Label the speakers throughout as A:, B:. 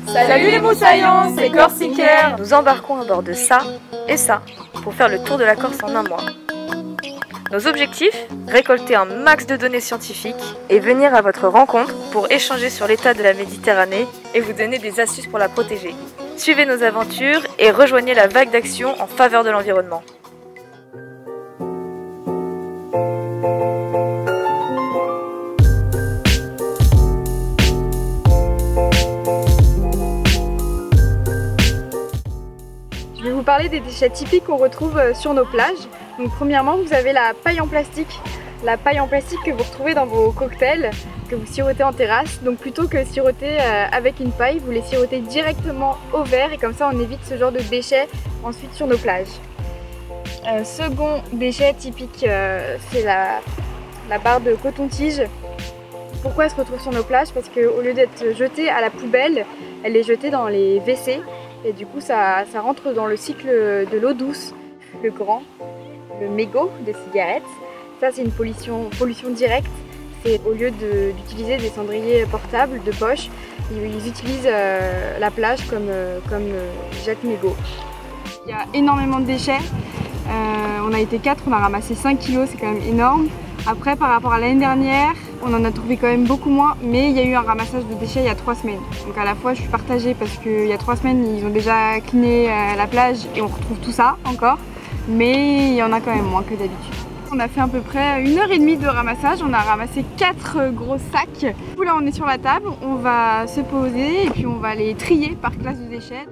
A: Salut les moussaillons, c'est Corsicaire.
B: Nous embarquons à bord de ça et ça pour faire le tour de la Corse en un mois. Nos objectifs, récolter un max de données scientifiques et venir à votre rencontre pour échanger sur l'état de la Méditerranée et vous donner des astuces pour la protéger. Suivez nos aventures et rejoignez la vague d'action en faveur de l'environnement.
C: Je vais vous parler des déchets typiques qu'on retrouve sur nos plages. Donc premièrement, vous avez la paille en plastique. La paille en plastique que vous retrouvez dans vos cocktails, que vous sirotez en terrasse. Donc plutôt que siroter avec une paille, vous les sirotez directement au verre et comme ça on évite ce genre de déchets ensuite sur nos plages. Second déchet typique, c'est la barre de coton-tige. Pourquoi elle se retrouve sur nos plages? Parce qu'au lieu d'être jetée à la poubelle, elle est jetée dans les WC. Et du coup ça rentre dans le cycle de l'eau douce. Le mégot de cigarettes, ça c'est une pollution directe. C'est au lieu d'utiliser des cendriers portables de poche, ils utilisent la plage comme jette-mégot. Il y a énormément de déchets. On a été 4, on a ramassé 5 kilos, c'est quand même énorme. Après, par rapport à l'année dernière, on en a trouvé quand même beaucoup moins, mais il y a eu un ramassage de déchets il y a 3 semaines. Donc à la fois, je suis partagée parce qu'il y a 3 semaines, ils ont déjà cleané la plage et on retrouve tout ça encore, mais il y en a quand même moins que d'habitude. On a fait à peu près 1h30 de ramassage, on a ramassé 4 gros sacs. Du coup là, on est sur la table, on va se poser et puis on va les trier par classe de déchets.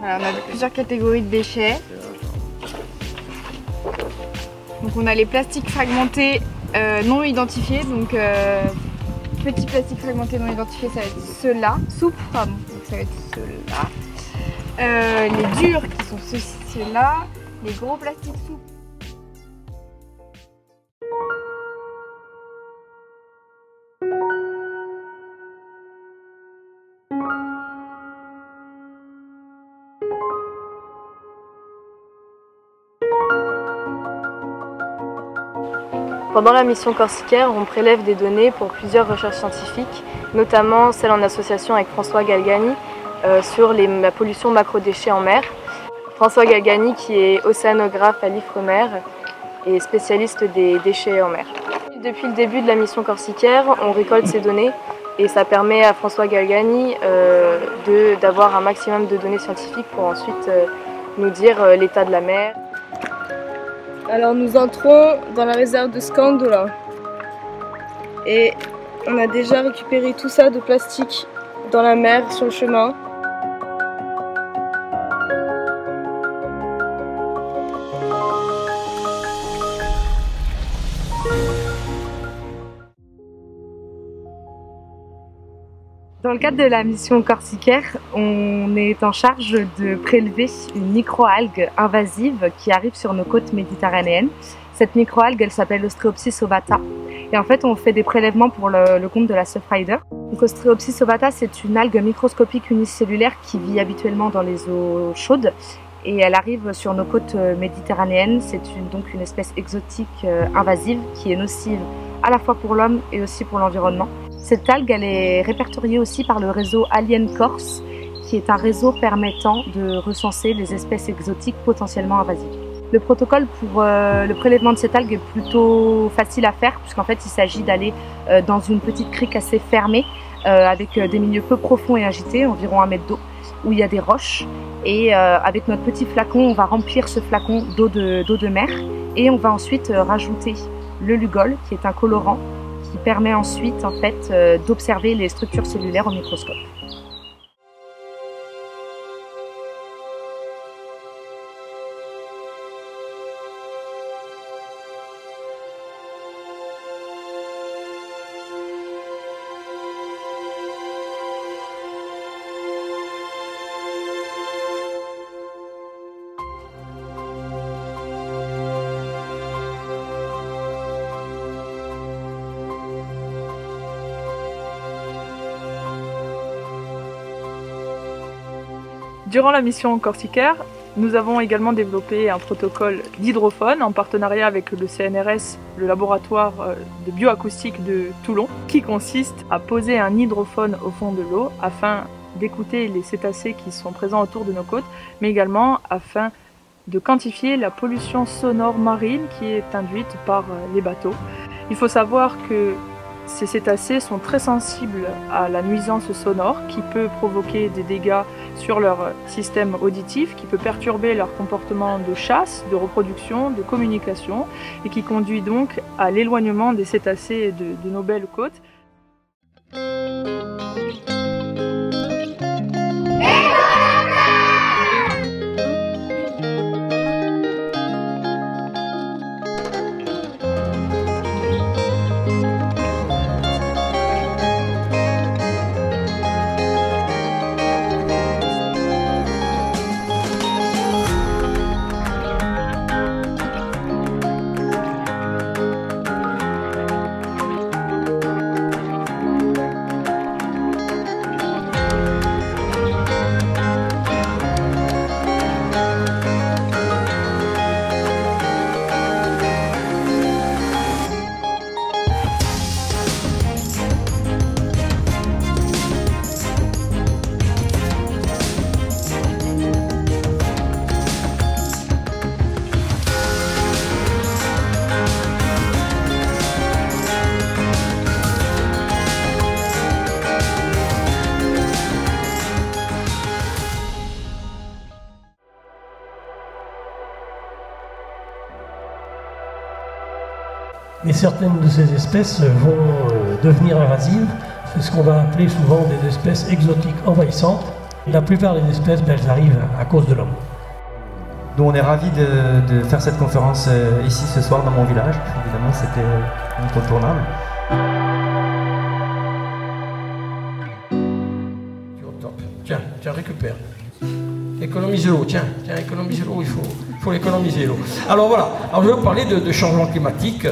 C: Voilà, on a plusieurs catégories de déchets. Donc on a les plastiques fragmentés non identifiés, donc petits plastiques fragmentés non identifiés, ça va être ceux-là, souples, pardon, donc ça va être ceux-là. Les durs qui sont ceux-là, les gros plastiques souples.
B: Pendant la mission Corsicaire, on prélève des données pour plusieurs recherches scientifiques, notamment celle en association avec François Galgani sur la pollution macrodéchets en mer. François Galgani qui est océanographe à l'Ifremer et spécialiste des déchets en mer. Depuis le début de la mission Corsicaire, on récolte ces données et ça permet à François Galgani d'avoir un maximum de données scientifiques pour ensuite nous dire l'état de la mer. Alors nous entrons dans la réserve de Scandola et on a déjà récupéré tout ça de plastique dans la mer sur le chemin.
D: Dans le cadre de la mission Corsicaire, on est en charge de prélever une microalgue invasive qui arrive sur nos côtes méditerranéennes. Cette microalgue, elle s'appelle Ostreopsis ovata. Et en fait, on fait des prélèvements pour le compte de la Surfrider. Donc, Ostreopsis ovata, c'est une algue microscopique unicellulaire qui vit habituellement dans les eaux chaudes. Et elle arrive sur nos côtes méditerranéennes. C'est donc une espèce exotique invasive qui est nocive à la fois pour l'homme et aussi pour l'environnement. Cette algue, elle est répertoriée aussi par le réseau Alien Corse, qui est un réseau permettant de recenser les espèces exotiques potentiellement invasives. Le protocole pour le prélèvement de cette algue est plutôt facile à faire, puisqu'en fait il s'agit d'aller dans une petite crique assez fermée, avec des milieux peu profonds et agités, environ 1 mètre d'eau, où il y a des roches. Et avec notre petit flacon, on va remplir ce flacon d'eau de mer, et on va ensuite rajouter le lugol, qui est un colorant, qui permet ensuite en fait d'observer les structures cellulaires au microscope.
A: Durant la mission Corsicaire, Nous avons également développé un protocole d'hydrophone en partenariat avec le CNRS, le laboratoire de bioacoustique de Toulon, qui consiste à poser un hydrophone au fond de l'eau afin d'écouter les cétacés qui sont présents autour de nos côtes, mais également afin de quantifier la pollution sonore marine qui est induite par les bateaux. Il faut savoir que ces cétacés sont très sensibles à la nuisance sonore qui peut provoquer des dégâts sur leur système auditif, qui peut perturber leur comportement de chasse, de reproduction, de communication et qui conduit donc à l'éloignement des cétacés de nos belles côtes.
E: Et certaines de ces espèces vont devenir invasives. C'est ce qu'on va appeler souvent des espèces exotiques envahissantes. La plupart des espèces, elles arrivent à cause de l'homme.
F: Donc on est ravis de faire cette conférence ici ce soir dans mon village. Évidemment, c'était incontournable.
E: Tiens, récupère. Économise l'eau, tiens, économise l'eau, il faut l'économiser l'eau. Alors voilà, alors je vais vous parler de changement climatique.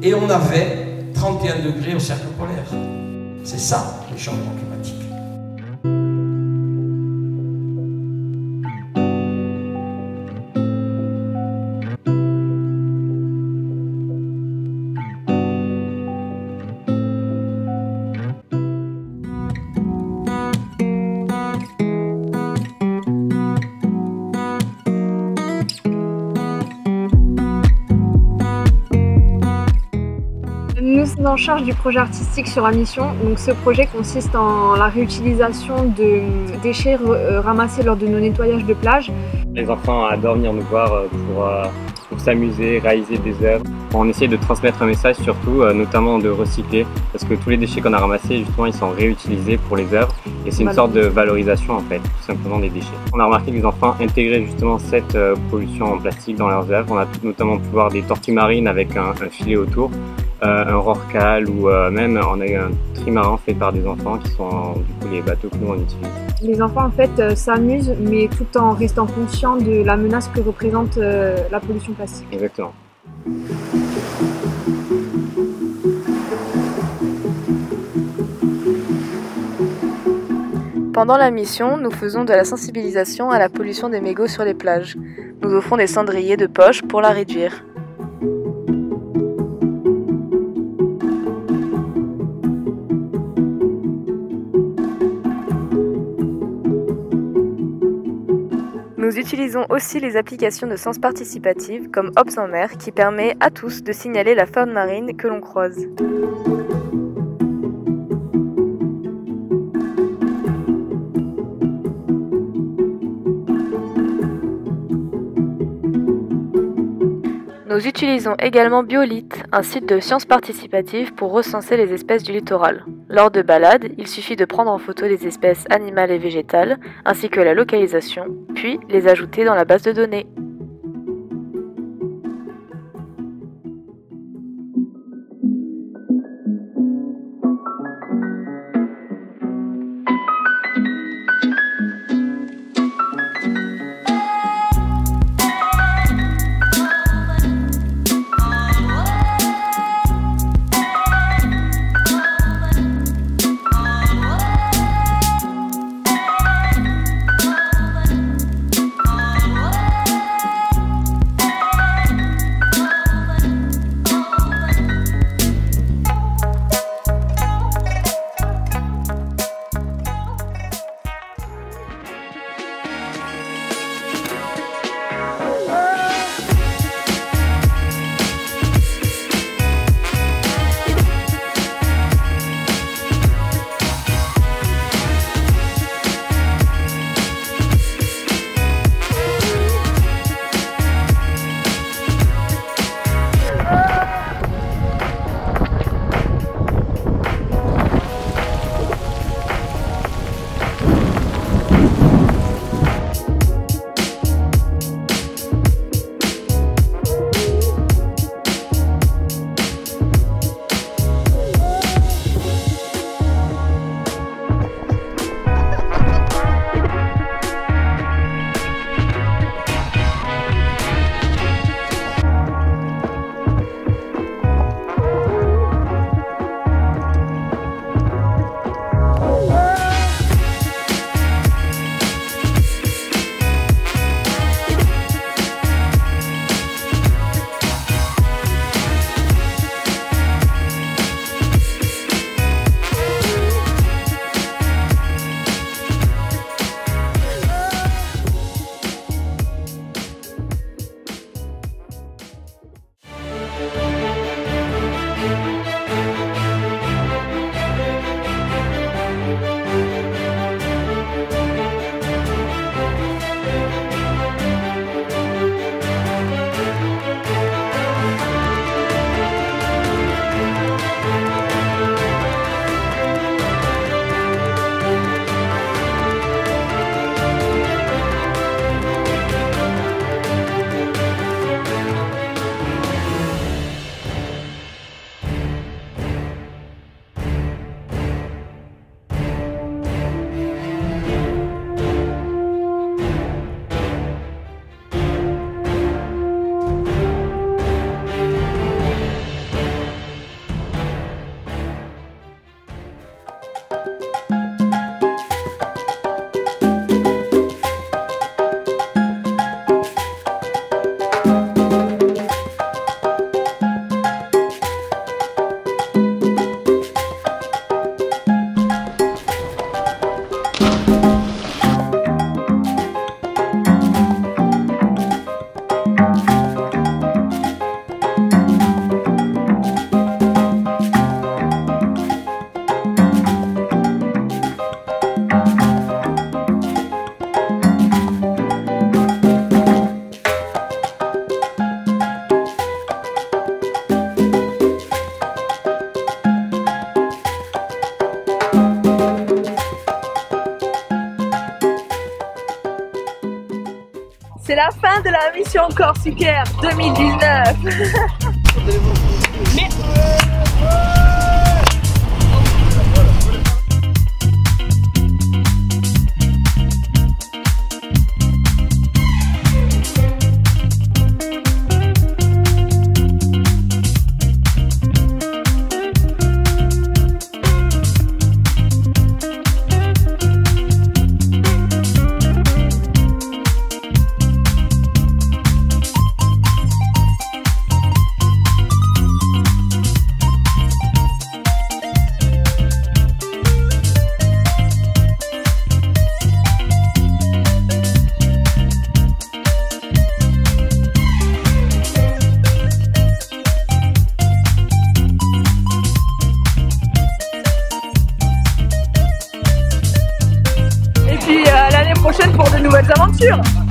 E: Et on avait 31 degrés au cercle polaire. C'est ça, le changement climatique.
C: Nous sommes en charge du projet artistique sur la mission. Donc ce projet consiste en la réutilisation de déchets ramassés lors de nos nettoyages de plage.
G: Les enfants adorent venir nous voir pour s'amuser, réaliser des œuvres. On essaie de transmettre un message surtout, notamment de recycler, parce que tous les déchets qu'on a ramassés, justement, ils sont réutilisés pour les œuvres. Et c'est une sorte de valorisation, en fait, tout simplement des déchets. On a remarqué que les enfants intégraient justement cette pollution en plastique dans leurs œuvres. On a notamment pu voir des tortues marines avec un filet autour, un rorqual ou même on a eu un trimaran fait par des enfants qui sont du coup les bateaux que nous on utilise.
C: Les enfants en fait s'amusent mais tout en restant conscients de la menace que représente la pollution plastique.
G: Exactement.
B: Pendant la mission, nous faisons de la sensibilisation à la pollution des mégots sur les plages. Nous offrons des cendriers de poche pour la réduire. Nous utilisons aussi les applications de sens participative comme Hops en mer qui permet à tous de signaler la faune marine que l'on croise. Nous utilisons également Biolite, un site de sciences participatives pour recenser les espèces du littoral. Lors de balades, il suffit de prendre en photo les espèces animales et végétales, ainsi que la localisation, puis les ajouter dans la base de données.
A: c'est la fin de la mission Corsicaire 2019. Et puis à l'année prochaine pour de nouvelles aventures.